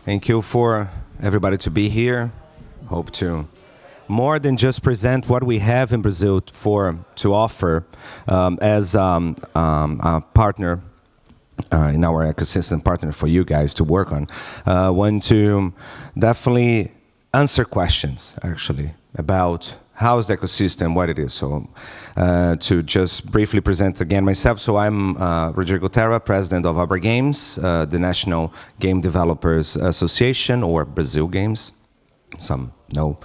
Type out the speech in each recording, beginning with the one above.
Thank you for everybody to be here. Hope to more than just present what we have in Brazil to offer as a partner in our ecosystem, partner for you guys to work on. Want to definitely answer questions actually about how's the ecosystem, what it is. So to just briefly present again myself, so I'm Rodrigo Terra, president of DevGAMM, the National Game Developers Association, or Brazil Games, some know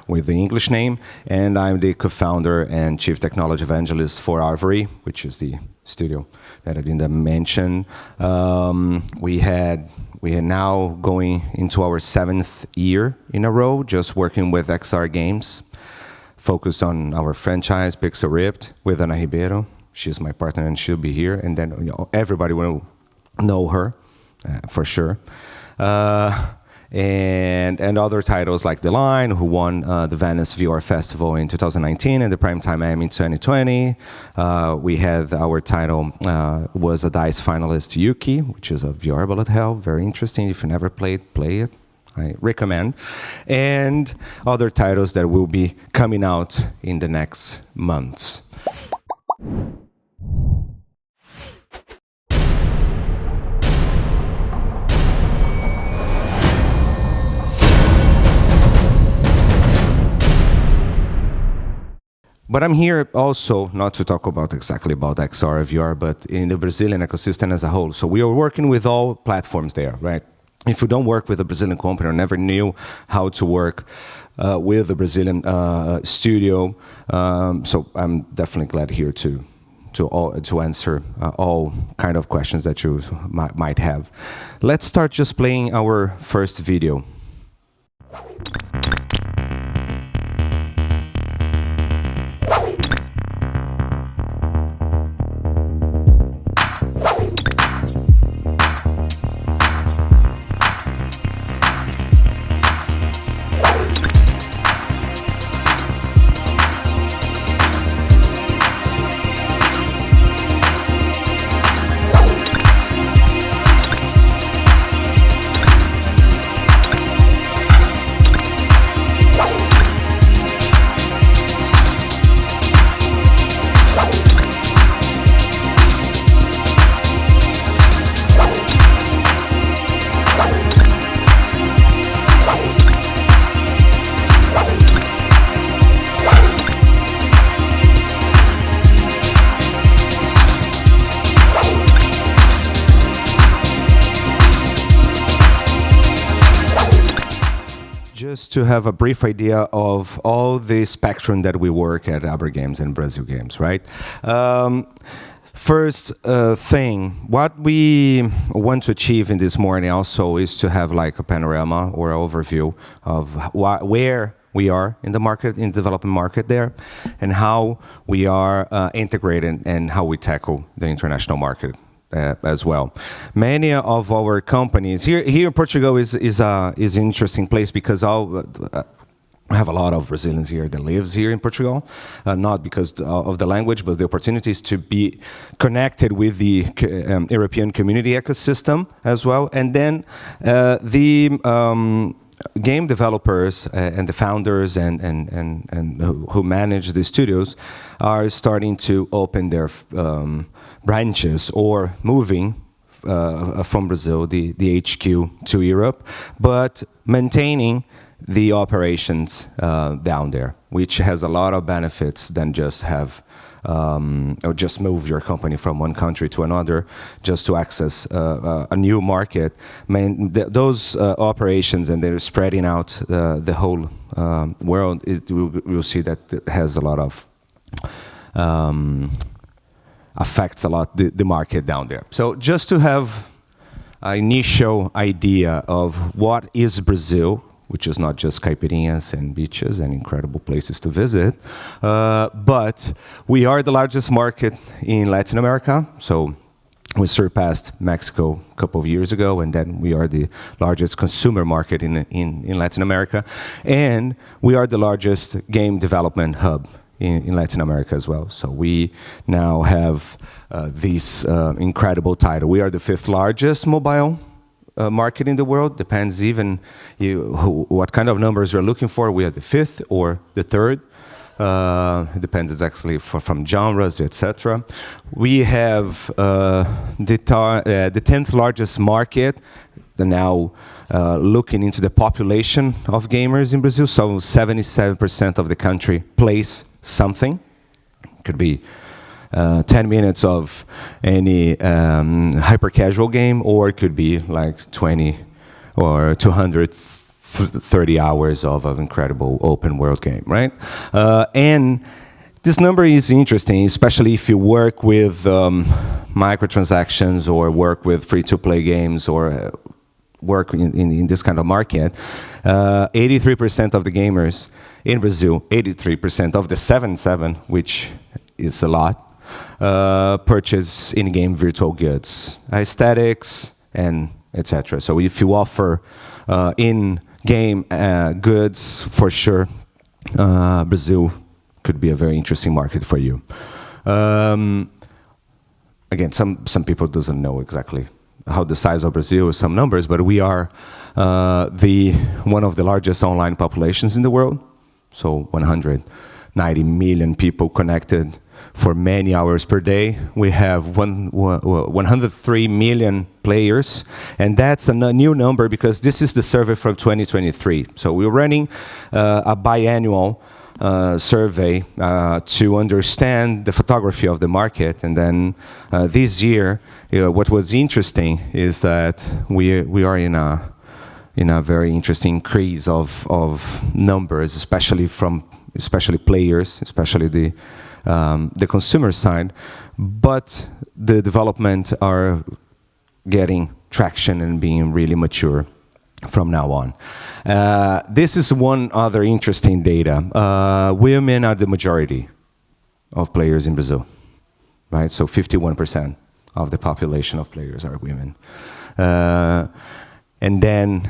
with the English name, and I'm the co-founder and chief technology evangelist for Arvory, which is the studio that I didn't mention. We are now going into our 7th year in a row, just working with XR games, focused on our franchise, Pixel Ripped, with Ana Ribeiro. She's my partner and she'll be here. And then everybody will know her, for sure. And other titles like The Line, who won the Venice VR Festival in 2019 and the Primetime Emmy in 2020. We had our title, was a DICE finalist, Yuki, which is a VR bullet hell. Very interesting. If you never played, play it. I recommend. And other titles that will be coming out in the next months. But I'm here also not to talk about exactly about XR, VR, but in the Brazilian ecosystem as a whole. So we are working with all platforms there, right? If you don't work with a Brazilian company or never knew how to work with a Brazilian studio, so I'm definitely glad here to answer all kind of questions that you might have. Let's start just playing our first video. Just to have a brief idea of all the spectrum that we work at DevGAMM and Brazil Games, right? First thing, what we want to achieve in this morning also is to have like a panorama or overview of where we are in the market, in the development market there, and how we are integrated and how we tackle the international market. As well. Many of our companies here in Portugal is an interesting place because I have a lot of Brazilians here that lives here in Portugal, not because of the language, but the opportunities to be connected with the European community ecosystem as well. And then the game developers and the founders and who manage the studios are starting to open their branches or moving from Brazil, the HQ, to Europe, but maintaining the operations down there, which has a lot of benefits than just have or just move your company from one country to another just to access a new market. Those operations, and they're spreading out the whole world, we'll see that it has a lot of affects a lot the market down there. So just to have an initial idea of what is Brazil, which is not just caipirinhas and beaches and incredible places to visit, but we are the largest market in Latin America. So we surpassed Mexico a couple of years ago, and then we are the largest consumer market in Latin America. And we are the largest game development hub in Latin America as well. So we now have this incredible title. We are the 5th largest mobile market in the world. Depends even what kind of numbers you're looking for. We are the 5th or the 3rd. It depends exactly from genres, etc. We have the 10th largest market. Now looking into the population of gamers in Brazil, so 77% of the country plays something. Could be 10 minutes of any hyper-casual game, or it could be like 20 or 230 hours of an incredible open-world game, right? And this number is interesting, especially if you work with microtransactions or work with free-to-play games or work in this kind of market. 83% of the gamers in Brazil, 83% of the 7.7, which is a lot, purchase in-game virtual goods, aesthetics, and etc. So if you offer in-game goods, for sure, Brazil could be a very interesting market for you. Again, some people doesn't know exactly how the size of Brazil is, some numbers, but we are one of the largest online populations in the world. So 190 million people connected for many hours per day. We have 103 million players, and that's a new number because this is the survey from 2023. So we're running a biannual survey to understand the photography of the market, and then this year, what was interesting is that we are in a very interesting increase of numbers, especially players, especially the consumer side, but the development are getting traction and being really mature from now on. This is one other interesting data. Women are the majority of players in Brazil, right? So 51% of the population of players are women. And then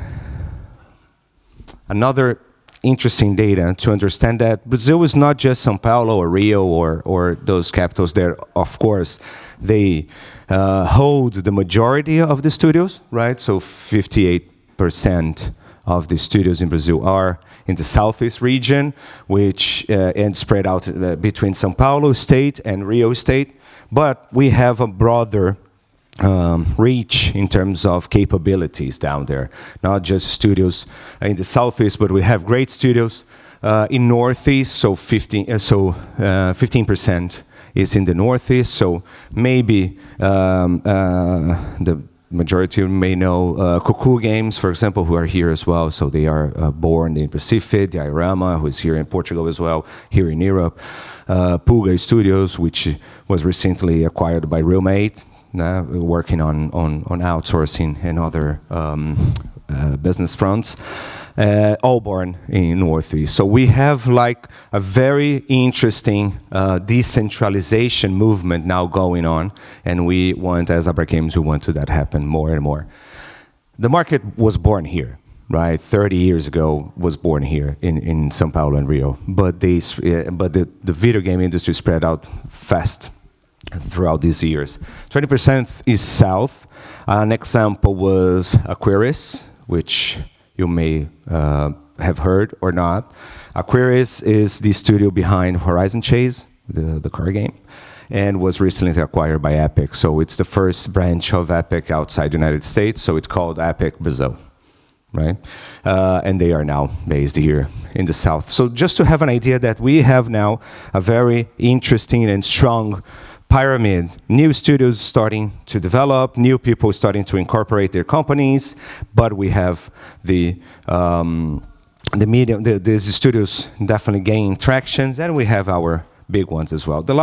another interesting data to understand that Brazil is not just São Paulo or Rio or those capitals there. Of course, they hold the majority of the studios, right? So 58% of the studios in Brazil are in the southeast region, which and spread out between São Paulo state and Rio state. But we have a broader reach in terms of capabilities down there. Not just studios in the southeast, but we have great studios in northeast. So 15% is in the northeast. So maybe the majority may know Cuckoo Games, for example, who are here as well. So they are born in Recife, Diorama, who is here in Portugal as well, here in Europe. Pulga Studios, which was recently acquired by Realmate, working on outsourcing and other business fronts, all born in Northeast. So we have like a very interesting decentralization movement now going on, and we want, as Abra Games, we want to that happen more and more. The market was born here, right? 30 years ago was born here in São Paulo and Rio, but the video game industry spread out fast throughout these years. 20% is south. An example was Aquarius, which you may have heard or not. Aquarius is the studio behind Horizon Chase, the car game, and was recently acquired by Epic. So it's the first branch of Epic outside the United States, so it's called Epic Brazil, right? And they are now based here in the south. So just to have an idea that we have now a very interesting and strong pyramid, new studios starting to develop, new people starting to incorporate their companies, but we have the medium, these studios definitely gaining traction, and we have our big ones as well. The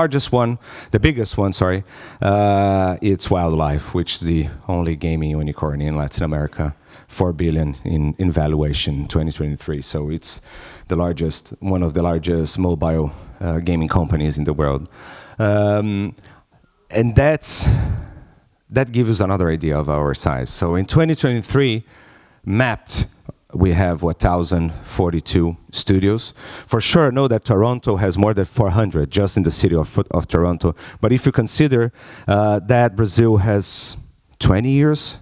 biggest one, it's Wildlife, which is the only gaming unicorn in Latin America, 4 billion in valuation in 2023. So it's one of the largest mobile gaming companies in the world. And that gives us another idea of our size. So in 2023, mapped, we have 1,042 studios. For sure, I know that Toronto has more than 400 just in the city of Toronto. But if you consider that Brazil has 20 years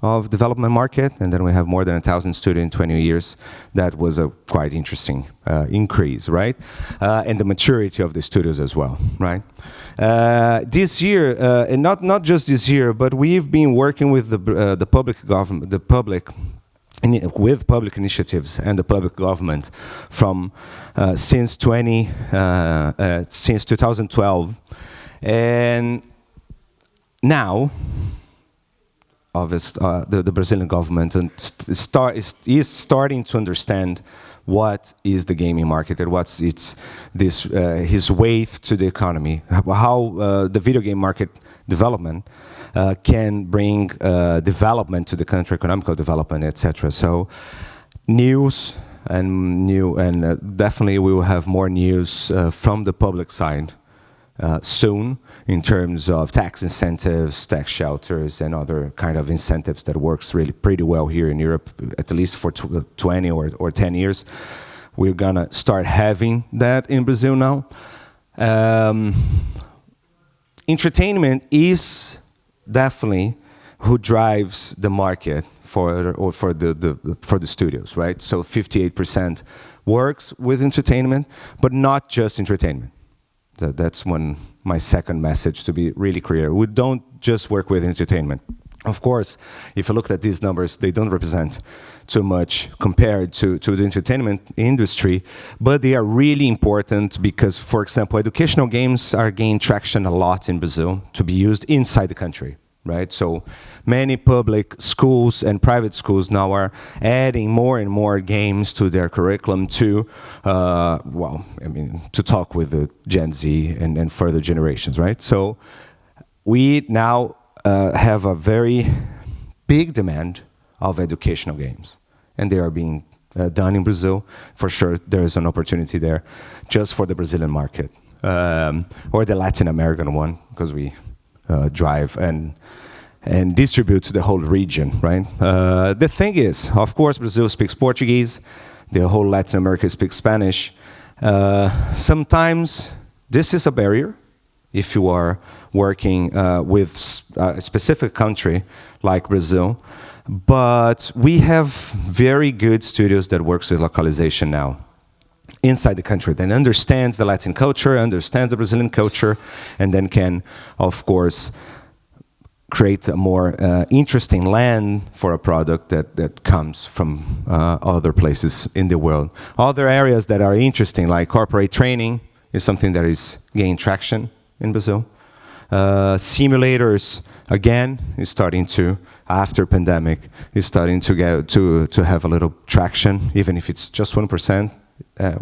of development market, and then we have more than 1,000 students in 20 years. That was a quite interesting increase, right? And the maturity of the studios as well, right? This year, and not just this year, but we've been working with the public government, with public initiatives and the public government from since 2012, and now, the Brazilian government is starting to understand what is the gaming market and what's his weight to the economy, how the video game market development can bring development to the country, economical development, etc. So, news and definitely we will have more news from the public side soon in terms of tax incentives, tax shelters, and other kind of incentives that works really pretty well here in Europe, at least for 20 or 10 years. We're gonna start having that in Brazil now. Entertainment is definitely who drives the market for the studios, right? So 58% works with entertainment, but not just entertainment. That's my second message, to be really clear. We don't just work with entertainment. Of course, if you look at these numbers, they don't represent too much compared to the entertainment industry, but they are really important because, for example, educational games are gaining traction a lot in Brazil to be used inside the country, right? So many public schools and private schools now are adding more and more games to their curriculum to, to talk with the Gen Z and further generations, right? So we now have a very big demand of educational games, and they are being done in Brazil. For sure, there is an opportunity there just for the Brazilian market, or the Latin American one, because we drive and distribute to the whole region, right? The thing is, of course, Brazil speaks Portuguese, the whole Latin America speaks Spanish. Sometimes this is a barrier if you are working with a specific country like Brazil, but we have very good studios that works with localization now inside the country, that understands the Latin culture, understands the Brazilian culture, and then can, of course, create a more interesting land for a product that comes from other places in the world. Other areas that are interesting, like corporate training, is something that is gaining traction in Brazil. Simulators, again, is starting to, after pandemic, is starting to get to have a little traction, even if it's just 1%.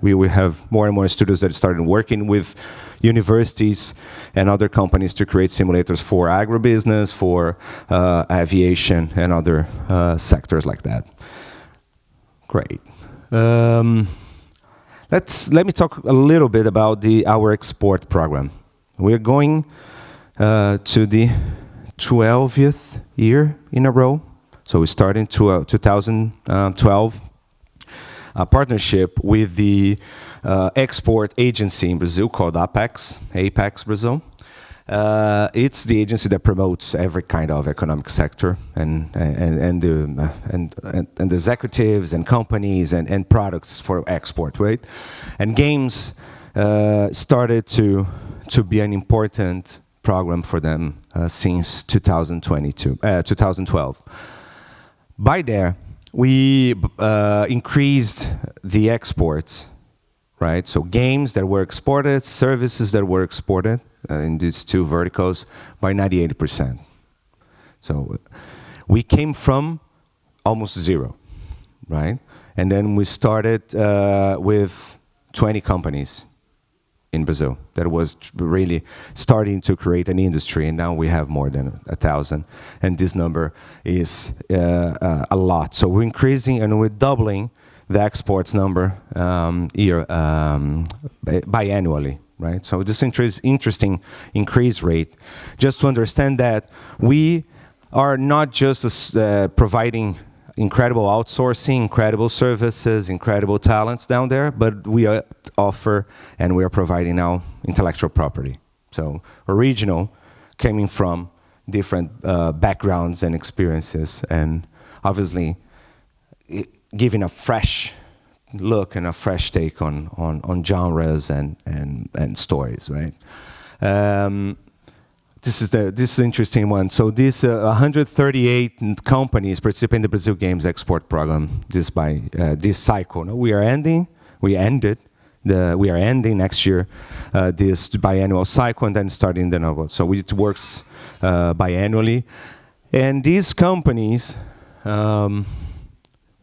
We will have more and more studios that started working with universities and other companies to create simulators for agribusiness, for aviation, and other sectors like that. Great. Let me talk a little bit about our export program. We're going to the 12th year in a row. So we started in 2012. A partnership with the export agency in Brazil called Apex Brazil. It's the agency that promotes every kind of economic sector and the executives and companies and products for export, right? And games started to be an important program for them since 2012. By there, we increased the exports, right? So games that were exported, services that were exported in these two verticals by 98%. So we came from almost zero, right? And then we started with 20 companies in Brazil that was really starting to create an industry, and now we have more than 1,000, and this number is a lot. So we're increasing and we're doubling the exports number biannually, right? So this interesting increase rate, just to understand that we are not just providing incredible outsourcing, incredible services, incredible talents down there, but we offer and we are providing now intellectual property. So original coming from different backgrounds and experiences, and obviously giving a fresh look and a fresh take on genres and stories, right? This is an interesting one. So these 138 companies participate in the Brazil Games Export Program. This cycle. No, we are ending next year this biannual cycle and then starting the novel. So it works biannually, and these companies,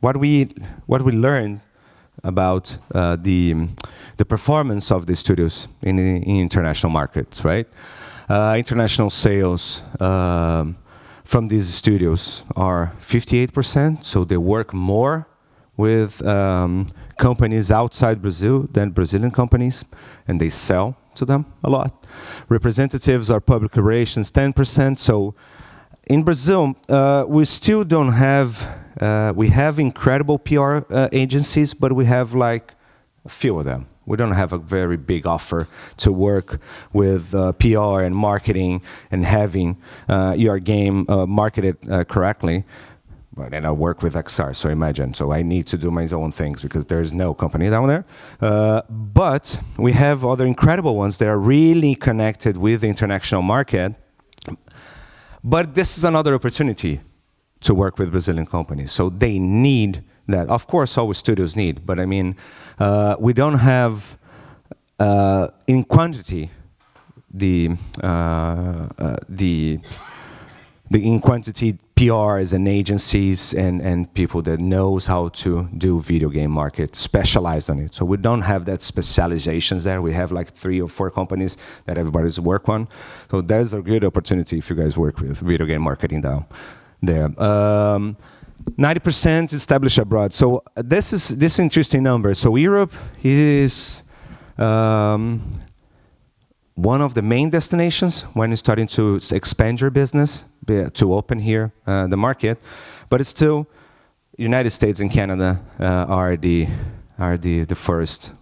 what we learned about the performance of the studios in international markets, right? International sales from these studios are 58%, so they work more with companies outside Brazil than Brazilian companies, and they sell to them a lot. Representatives are public relations, 10%. So in Brazil, we still don't have, we have incredible PR agencies, but we have like a few of them. We don't have a very big offer to work with PR and marketing and having your game marketed correctly. But then I work with XR, so imagine. So I need to do my own things because there's no company down there. But we have other incredible ones that are really connected with the international market. But this is another opportunity to work with Brazilian companies. So they need that. Of course, all studios need, but I mean, we don't have in quantity the in quantity PRs and agencies and people that knows how to do video game market, specialized on it. So we don't have that specializations there. We have like 3 or 4 companies that everybody's work on. So there's a good opportunity if you guys work with video game marketing down there. 90% established abroad. So this interesting number. So Europe is one of the main destinations when you're starting to expand your business, to open here the market, but it's still United States and Canada are the first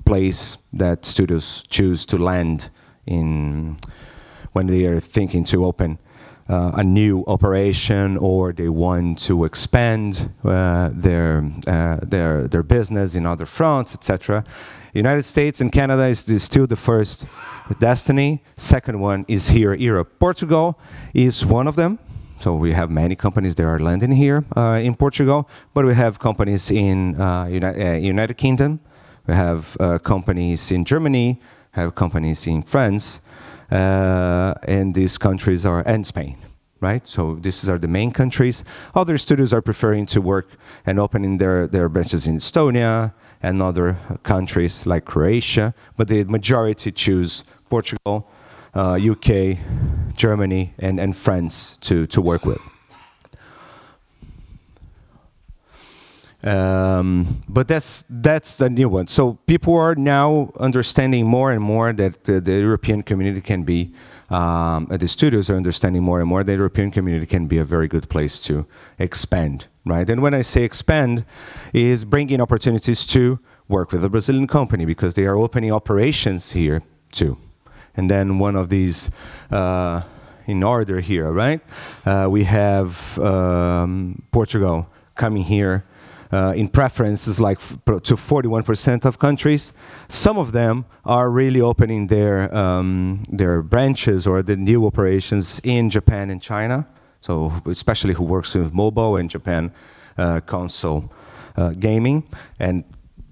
place that studios choose to land in when they are thinking to open a new operation or they want to expand their business in other fronts, etc. United States and Canada is still the first destiny. Second one is here, Europe. Portugal is one of them. So we have many companies that are landing here in Portugal, but we have companies in United Kingdom. We have companies in Germany, have companies in France, and these countries are, and Spain, right? So these are the main countries. Other studios are preferring to work and opening their branches in Estonia and other countries like Croatia, but the majority choose Portugal, UK, Germany, and France to work with. But that's the new one. So people are now understanding more and more that the European community can be, the studios are understanding more and more that the European community can be a very good place to expand, right? And when I say expand, is bringing opportunities to work with a Brazilian company because they are opening operations here too. And then one of these in order here, right? We have Portugal coming here in preferences like to 41% of countries. Some of them are really opening their branches or the new operations in Japan and China. So especially who works with mobile and Japan console gaming, and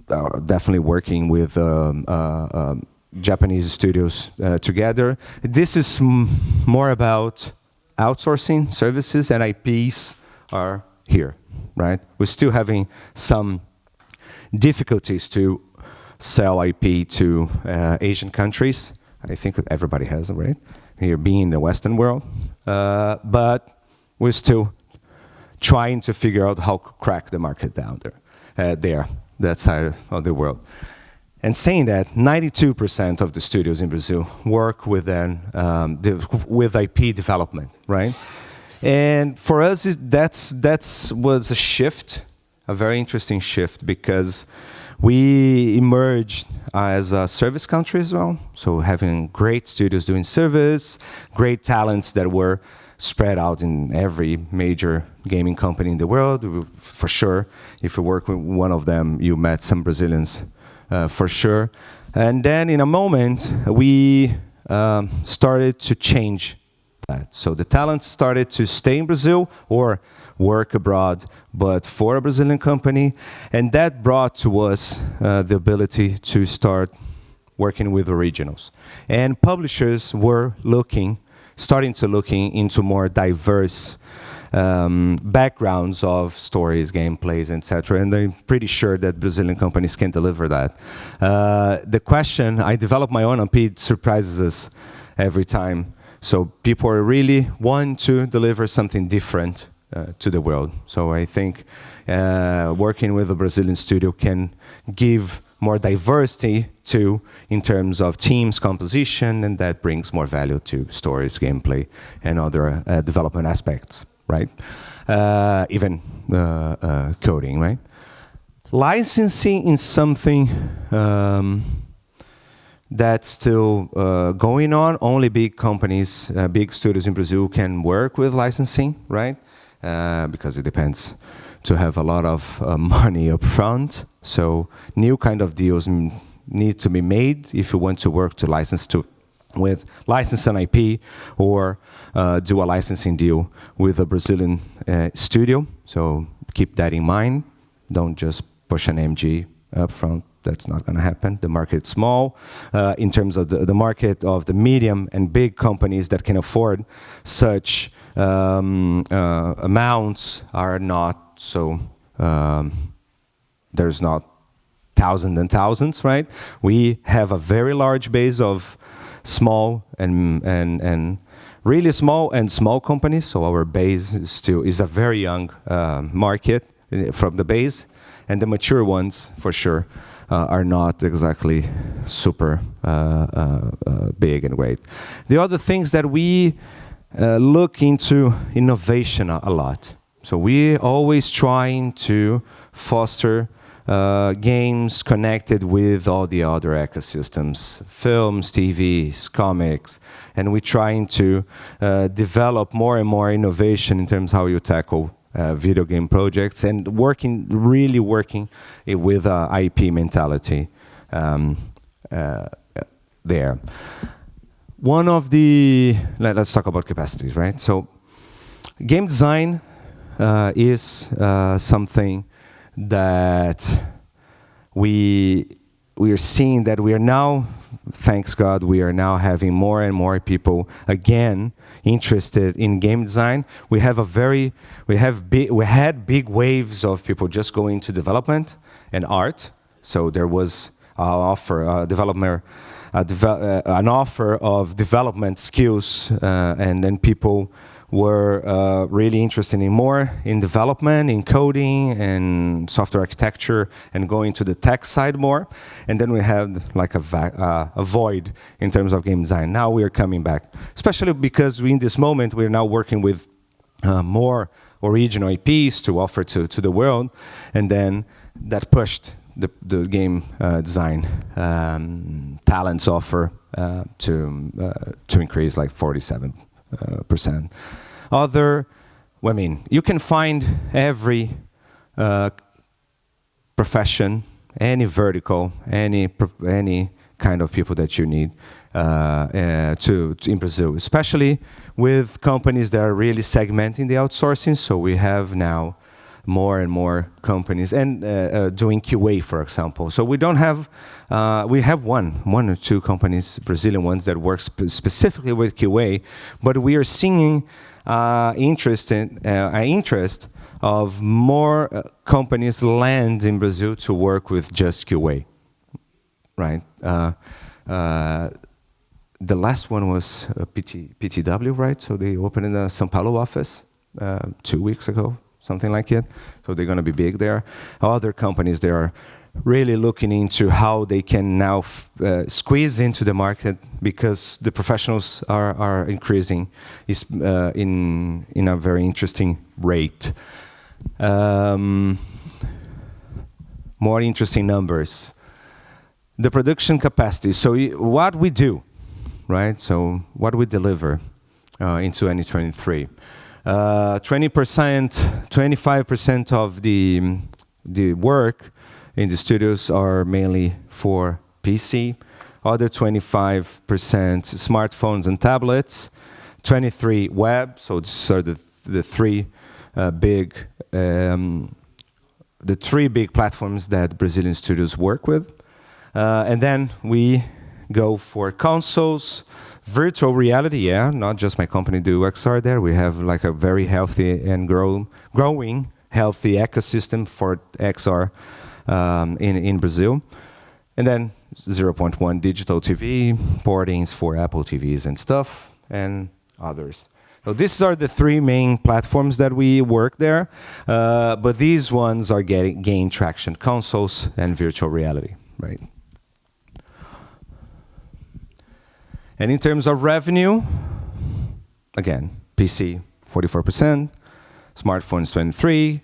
are definitely working with Japanese studios together. This is more about outsourcing services, and IPs are here, right? We're still having some difficulties to sell IP to Asian countries. I think everybody has them, right? Here being in the Western world. But we're still trying to figure out how to crack the market down there, that side of the world. And saying that, 92% of the studios in Brazil work with IP development, right? And for us, that was a shift, a very interesting shift, because We emerged as a service country as well, so having great studios doing service, great talents that were spread out in every major gaming company in the world. For sure, if you work with one of them, you met some Brazilians, for sure. And then in a moment, we started to change that. So the talents started to stay in Brazil or work abroad, but for a Brazilian company. And that brought to us the ability to start working with originals. And publishers were starting to looking into more diverse backgrounds of stories, gameplays, etc. And I'm pretty sure that Brazilian companies can deliver that. The question, I developed my own IP, it surprises us every time. So people really want to deliver something different to the world. So I think working with a Brazilian studio can give more diversity in terms of teams composition, and that brings more value to stories, gameplay, and other development aspects, right? Even coding, right? Licensing is something that's still going on. Only big companies, big studios in Brazil can work with licensing, right? Because it depends to have a lot of money up front. So new kind of deals need to be made if you want to work to license with license an IP or do a licensing deal with a Brazilian studio. So keep that in mind. Don't just push an MG up front. That's not going to happen. The market's small. In terms of the market of the medium and big companies that can afford such amounts are not so, there's not thousands and thousands, right? We have a very large base of small and really small and small companies. So our base is a very young market from the base, and the mature ones for sure are not exactly super big and great. The other things that we look into innovation a lot. So we're always trying to foster games connected with all the other ecosystems, films, TVs, comics, and we're trying to develop more and more innovation in terms of how you tackle video game projects and really working with IP mentality there. One of the, let's talk about capacities, right? So game design is something that we are seeing that we are now, thanks God, we are now having more and more people again interested in game design. We had big waves of people just going to development and art. So there was an offer of development skills, and then people were really interested in development, in coding, and software architecture, and going to the tech side more. And then we had like a void in terms of game design. Now we are coming back, especially because in this moment we are now working with more original IPs to offer to the world, and then that pushed the game design talents offer to increase like 47%. You can find every profession, any vertical, any kind of people that you need in Brazil, especially with companies that are really segmenting the outsourcing. So we have now more and more companies and doing QA, for example. So we don't have, we have one or two companies, Brazilian ones, that work specifically with QA, but we are seeing interest of more companies land in Brazil to work with just QA, right? The last one was PTW, right? So they opened in the São Paulo office 2 weeks ago, something like it. So they're going to be big there. Other companies, they are really looking into how they can now squeeze into the market, because the professionals are increasing in a very interesting rate. more interesting numbers. The production capacity. So what we do, right? So what we deliver in 2023. 20%, 25% of the work in the studios are mainly for PC. Other 25% smartphones and tablets. 23 web. So these are the three big platforms that Brazilian studios work with. And then we go for consoles, virtual reality, yeah, not just my company do XR there. We have like a very healthy and growing healthy ecosystem for XR in Brazil. And then 0.1 digital TV, portings for Apple TVs and stuff, and others. So these are the three main platforms that we work there, but these ones are gain traction, consoles and virtual reality, right? And in terms of revenue, again, PC 44%, smartphones 23%.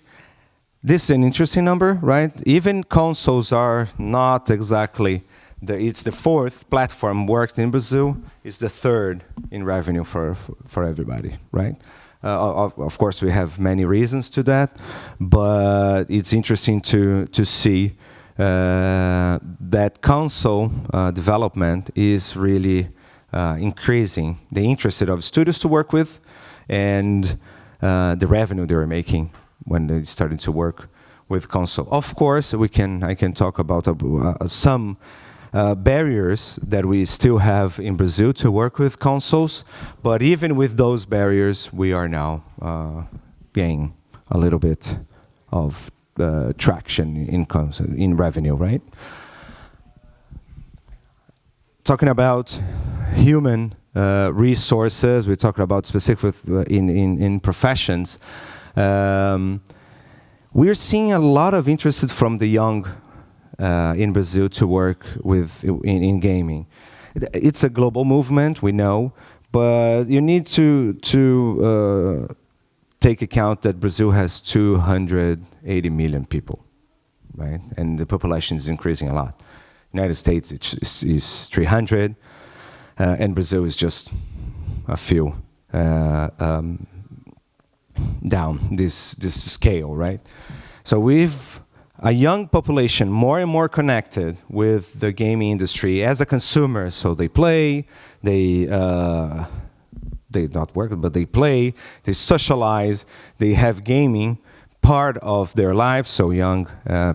This is an interesting number, right? Even consoles are not exactly, it's the fourth platform worked in Brazil, it's the third in revenue for everybody, right? Of course, we have many reasons to that, but it's interesting to see that console development is really increasing the interest of studios to work with and the revenue they were making when they started to work with console. Of course, I can talk about some barriers that we still have in Brazil to work with consoles, but even with those barriers, we are now gaining a little bit of traction in revenue, right? Talking about human resources, we talked about specific in professions. We're seeing a lot of interest from the young in Brazil to work with in gaming. It's a global movement, we know, but you need to take account that Brazil has 280 million people, right? And the population is increasing a lot. United States is 300, and Brazil is just a few down this scale, right? So we've a young population more and more connected with the gaming industry as a consumer. So they play, they not work, but they play, they socialize, they have gaming part of their life. So young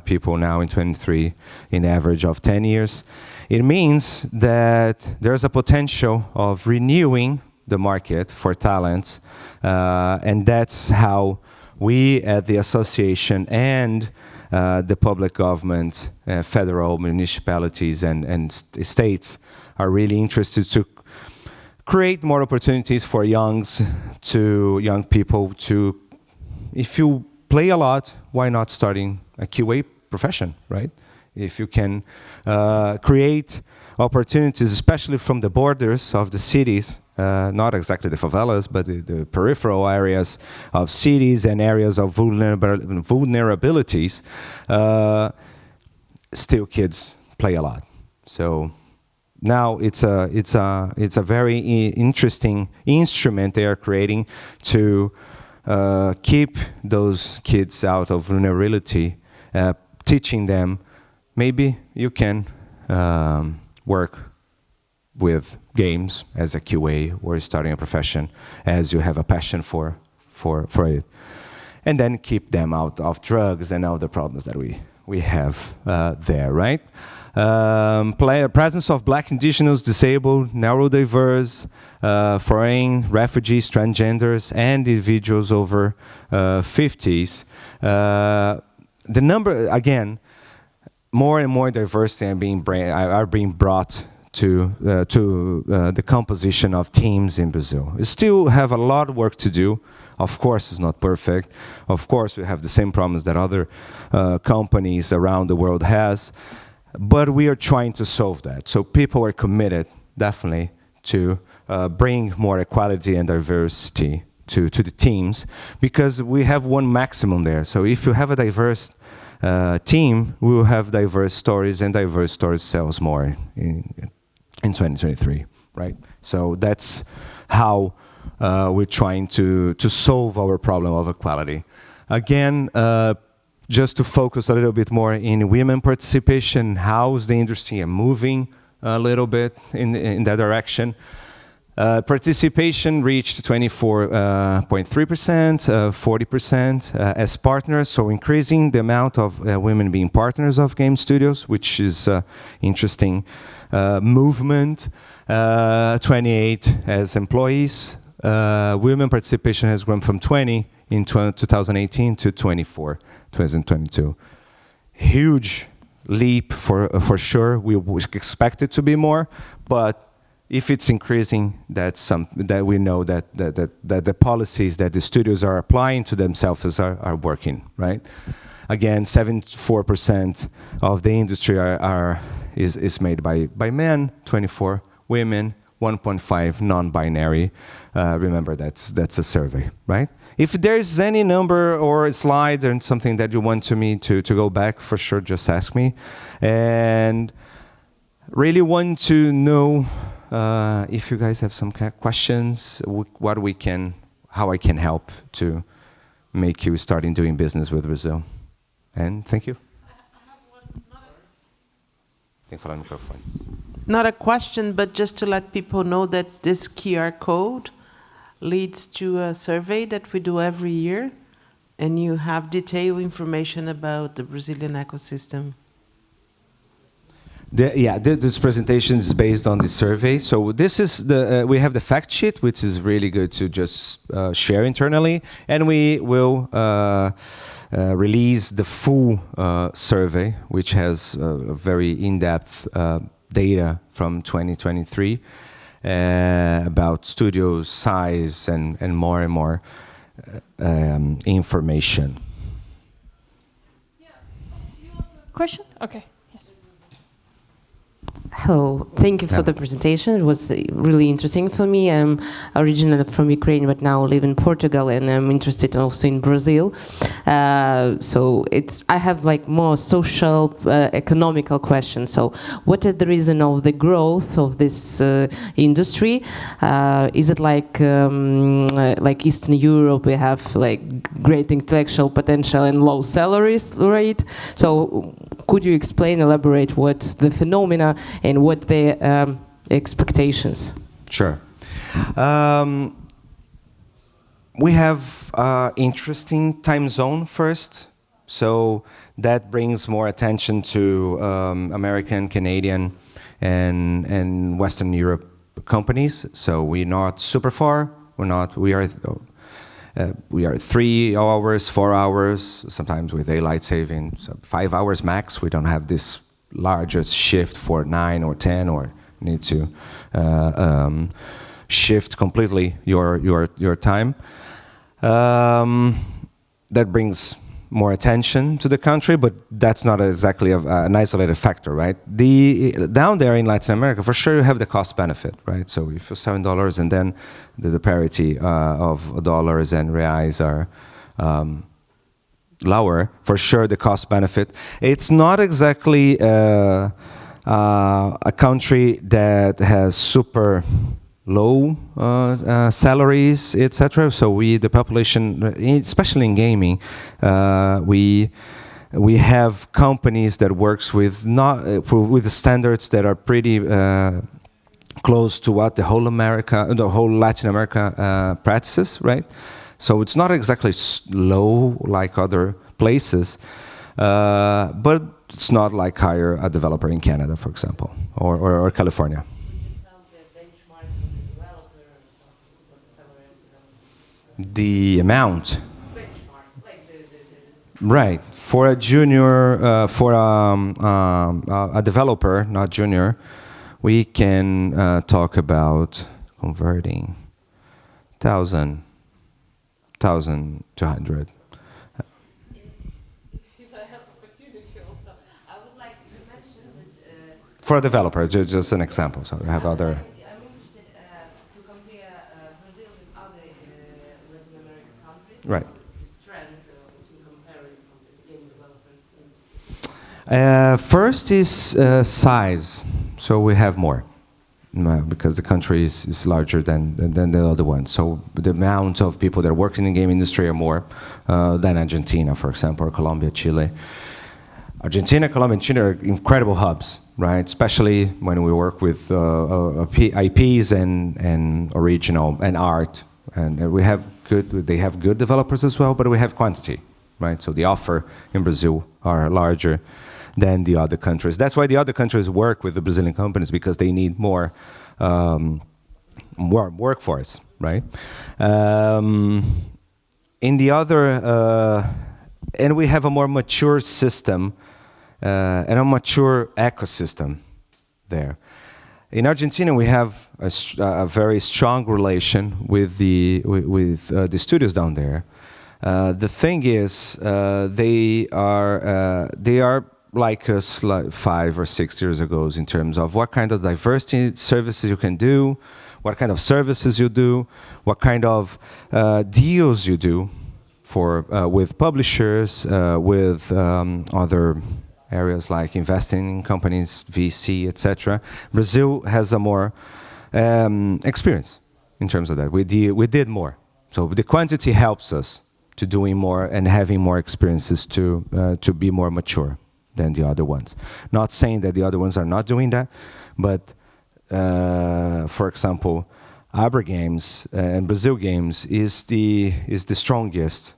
people now in 23, in average of 10 years. It means that there's a potential of renewing the market for talents, and that's how we at the association and the public government, federal, municipalities, and states are really interested to create more opportunities for young people to, if you play a lot, why not starting a QA profession, right? If you can create opportunities, especially from the borders of the cities, not exactly the favelas, but the peripheral areas of cities and areas of vulnerabilities, still kids play a lot. So now it's a very interesting instrument they are creating to keep those kids out of vulnerability, teaching them maybe you can work with games as a QA or starting a profession as you have a passion for it. And then keep them out of drugs and all the problems that we have there, right? Presence of Black, Indigenous, disabled, neurodiverse, foreign, refugees, transgenders, and individuals over 50s. The number, again, more and more diversity are being brought to the composition of teams in Brazil. We still have a lot of work to do. Of course, it's not perfect. Of course, we have the same problems that other companies around the world has, but we are trying to solve that. So people are committed, definitely, to bring more equality and diversity to the teams, because we have one maximum there. So if you have a diverse team, we will have diverse stories, and diverse stories sells more in 2023, right? So that's how we're trying to solve our problem of equality. Again, just to focus a little bit more in women participation, how's the industry moving a little bit in that direction. Participation reached 24.3%, 40% as partners, so increasing the amount of women being partners of game studios, which is interesting movement. 28 as employees. Women participation has grown from 20 in 2018 to 24, 2022. Huge leap for sure. We expect it to be more, but if it's increasing, that's that we know that the policies that the studios are applying to themselves are working, right? Again, 74% of the industry is made by men, 24 women, 1.5 non-binary. Remember, that's a survey, right? If there's any number or a slide or something that you want me to go back, for sure, just ask me. And really want to know if you guys have some questions, how I can help to make you starting doing business with Brazil. And thank you. Tem que falar no microfone. Not a question, but just to let people know that this QR code leads to a survey that we do every year, and you have detailed information about the Brazilian ecosystem. This presentation is based on the survey. So this is we have the fact sheet, which is really good to just share internally, and we will release the full survey, which has very in-depth data from 2023 about studios size and more and more information. Yeah. You also have a question? Okay. Hello, thank you for the presentation. It was really interesting for me. I'm originally from Ukraine, but now live in Portugal, and I'm interested also in Brazil. So I have like more social, economical questions. So, what is the reason of the growth of this industry? Is it like Eastern Europe? We have like great intellectual potential and low salaries rate. So, could you explain, elaborate what's the phenomena and what the expectations? Sure. We have interesting time zone first, so that brings more attention to American, Canadian, and Western Europe companies. So we're not super far. We are 3 hours, 4 hours, sometimes with daylight saving, so 5 hours max. We don't have this largest shift for 9 or 10, or need to shift completely your time. That brings more attention to the country, but that's not exactly an isolated factor, right? Down there in Latin America, for sure, you have the cost benefit, right? So if you're $7 and then the parity of dollars and reais are lower, for sure the cost benefit. It's not exactly a country that has super low salaries, etc. So the population, especially in gaming, we have companies that works with with standards that are pretty close to what the whole Latin America practices, right? So it's not exactly low like other places, but it's not like hire a developer in Canada, for example, or California. The amount, right? For a junior, for a developer, not junior, we can talk about converting 1,200. If I have opportunity also, I would like to mention that for a developer, just an example. So we have other. I'm interested to compare Brazil with other Latin American countries. Right. This trend to comparison of the game developers in First is size. So we have more. Because the country is larger than the other one. So the amount of people that are working in the game industry are more than Argentina, for example, or Colombia, Chile. Argentina, Colombia, and Chile are incredible hubs, right? Especially when we work with IPs and original and art. And they have good developers as well, but we have quantity, right? So the offer in Brazil are larger than the other countries. That's why the other countries work with the Brazilian companies, because they need more workforce, right? In the other, and we have a more mature system and a mature ecosystem there. In Argentina, we have a very strong relation with the studios down there. The thing is, they are like us like 5 or 6 years ago in terms of what kind of diversity services you can do, what kind of services you do, what kind of deals you do for with publishers, with other areas like investing in companies, VC, etc. Brazil has a more experience in terms of that. We did more, so the quantity helps us to doing more and having more experiences to be more mature than the other ones. Not saying that the other ones are not doing that, but for example, Abra Games and Brazil Games is the strongest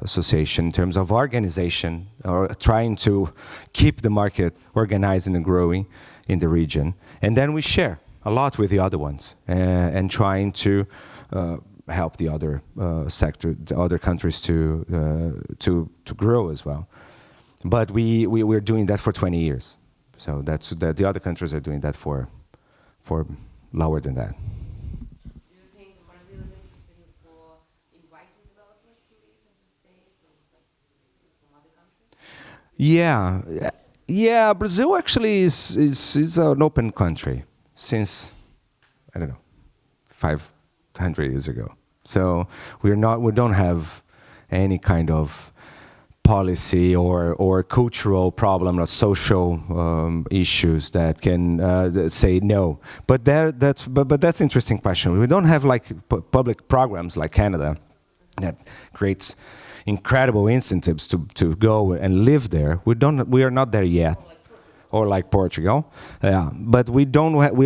association in terms of organization, or trying to keep the market organized and growing in the region. And then we share a lot with the other ones and trying to help the other sector, the other countries to grow as well. But we're doing that for 20 years. So that's that. The other countries are doing that for lower than that. Do you think Brazil is interested for inviting developers to live and to stay from other countries? Yeah. Brazil actually is an open country since, I don't know, 500 years ago. So we don't have any kind of policy or cultural problem or social issues that can say no. But that's interesting question. We don't have like public programs like Canada that creates incredible incentives to go and live there. We are not there yet. Or like Portugal, but we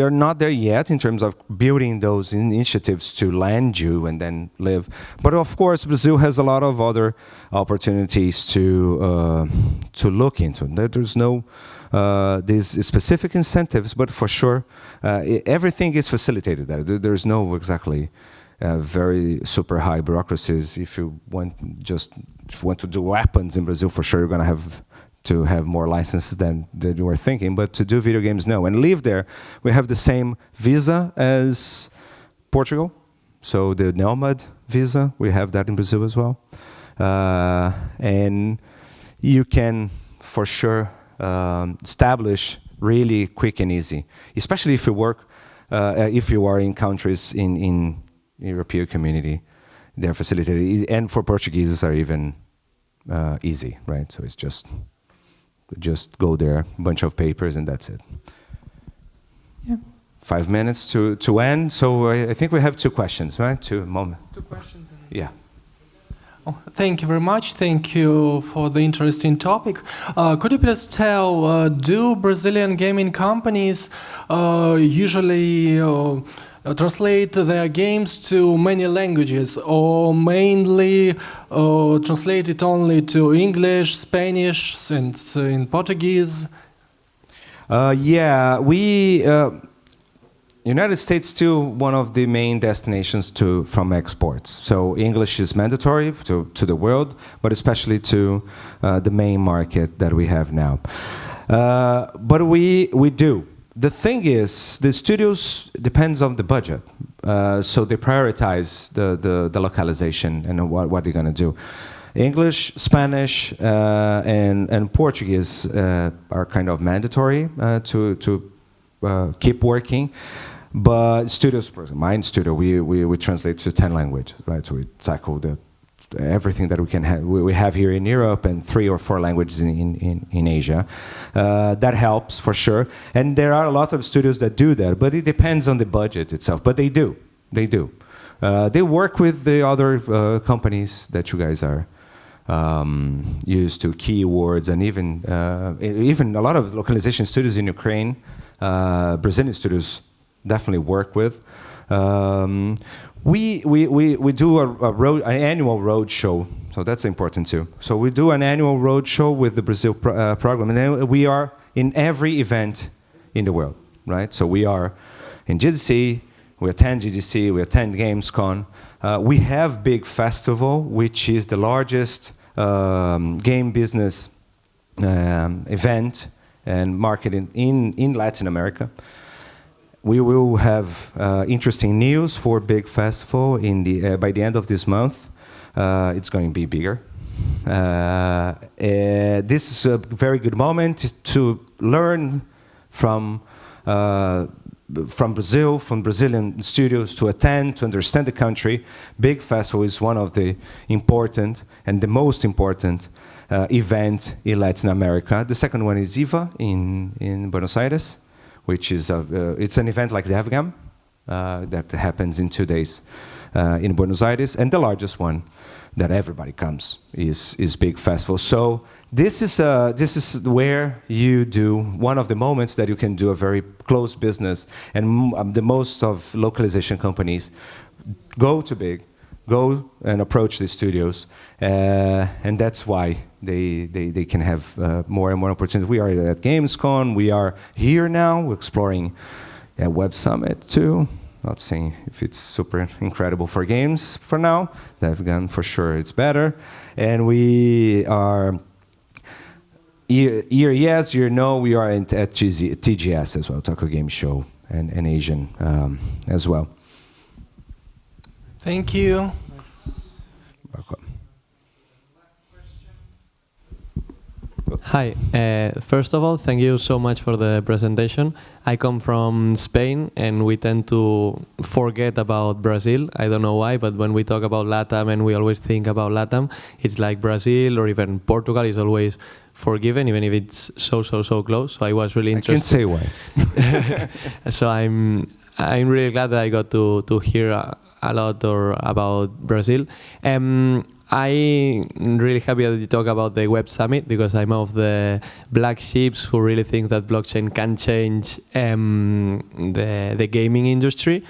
are not there yet in terms of building those initiatives to land you and then live. But of course, Brazil has a lot of other opportunities to look into. There's no these specific incentives, but for sure, everything is facilitated there. There's no exactly very super high bureaucracies. If you want to do weapons in Brazil, for sure you're going to have more licenses than you were thinking, but to do video games, no. And live there, we have the same visa as Portugal, so the Nomad visa, we have that in Brazil as well. And you can, for sure, establish really quick and easy, especially if you work, if you are in countries in European community, they're facilitated, and for Portuguese are even easy, right? So it's just go there, a bunch of papers, and that's it. Yeah. 5 minutes to end. So I think we have 2 questions, right? 2 moments. 2 questions. Yeah. Oh, thank you very much. Thank you for the interesting topic. Could you please tell, do Brazilian gaming companies usually translate their games to many languages, or mainly translate it only to English, Spanish, and in Portuguese? United States still one of the main destinations from exports. So English is mandatory to the world, but especially to the main market that we have now. But we do. The thing is, the studios depends on the budget, so they prioritize the localization and what they're going to do. English, Spanish, and Portuguese are kind of mandatory to keep working. But studios, for example, my studio, we translate to 10 languages, right? So we tackle the everything that we can have. We have here in Europe and 3 or 4 languages in Asia. That helps for sure. And there are a lot of studios that do that, but it depends on the budget itself. But they do. They do. They work with the other companies that you guys are used to, keywords, and even a lot of localization studios in Ukraine, Brazilian studios definitely work with. We do an annual road show, so that's important too. So we do an annual road show with the Brazil program, and then we are in every event in the world, right? So we are in GDC, we attend GDC, we attend Gamescom. We have Big Festival, which is the largest game business event and market in Latin America. We will have interesting news for Big Festival by the end of this month. It's going to be bigger. This is a very good moment to learn from Brazil, from Brazilian studios, to attend, to understand the country. Big Festival is one of the important and the most important event in Latin America. The second one is IVA in Buenos Aires, which is it's an event like DevGAMM that happens in 2 days in Buenos Aires, and the largest one that everybody comes is Big Festival. So this is where you do one of the moments that you can do a very close business, and the most of localization companies go to Big, go and approach the studios, and that's why they can have more and more opportunities. We are at Gamescom, we are here now, we're exploring Web Summit too. Not saying if it's super incredible for games for now. DevGAMM for sure it's better. And we are year yes, year no, we are at TGS as well, Tokyo Game Show, and Asian as well. Thank you. Welcome. Hi. First of all, thank you so much for the presentation. I come from Spain, and we tend to forget about Brazil. I don't know why, but when we talk about LATAM and we always think about LATAM, it's like Brazil or even Portugal is always forgiven, even if it's so close. So I was really interested. I can say why. So I'm really glad that I got to hear a lot about Brazil. I'm really happy that you talk about the Web Summit, because I'm of the black sheep who really think that blockchain can change the gaming industry.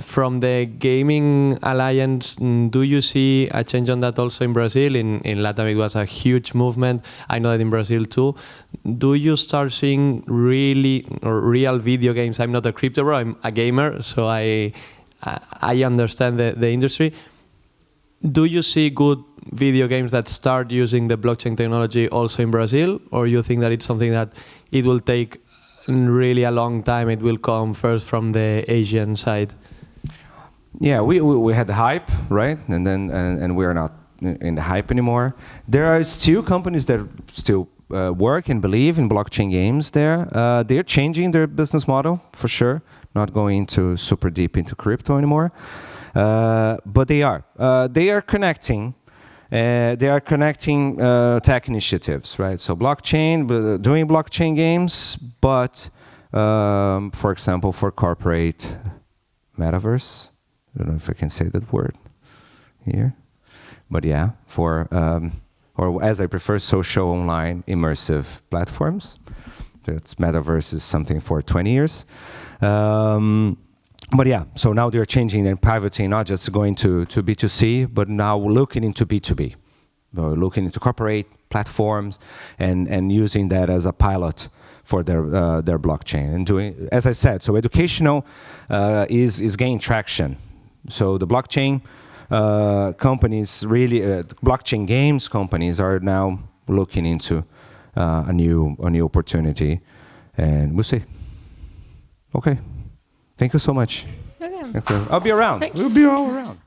From the Gaming Alliance, do you see a change on that also in Brazil? In LATAM, it was a huge movement. I know that in Brazil too. Do you start seeing real video games? I'm not a crypto bro, I'm a gamer, so I understand the industry. Do you see good video games that start using the blockchain technology also in Brazil, or you think that it's something that it will take really a long time? It will come first from the Asian side. Yeah, we had the hype, right? And then and we are not in the hype anymore. There are still companies that still work and believe in blockchain games there. They're changing their business model for sure, not going too super deep into crypto anymore. But they are connecting. They are connecting tech initiatives, right? So blockchain, doing blockchain games, but for example, for corporate metaverse. I don't know if I can say that word here, but yeah, for or as I prefer, social online immersive platforms. That's metaverse is something for 20 years. But yeah, so now they're changing and pivoting, not just going to B2C, but now looking into B2B. Looking into corporate platforms and using that as a pilot for their blockchain. And doing, as I said, so educational is gaining traction. So the blockchain companies, really, blockchain games companies are now looking into a new opportunity. And we'll see. Okay. Thank you so much. Okay. Okay. I'll be around. Thanks. We'll be all around.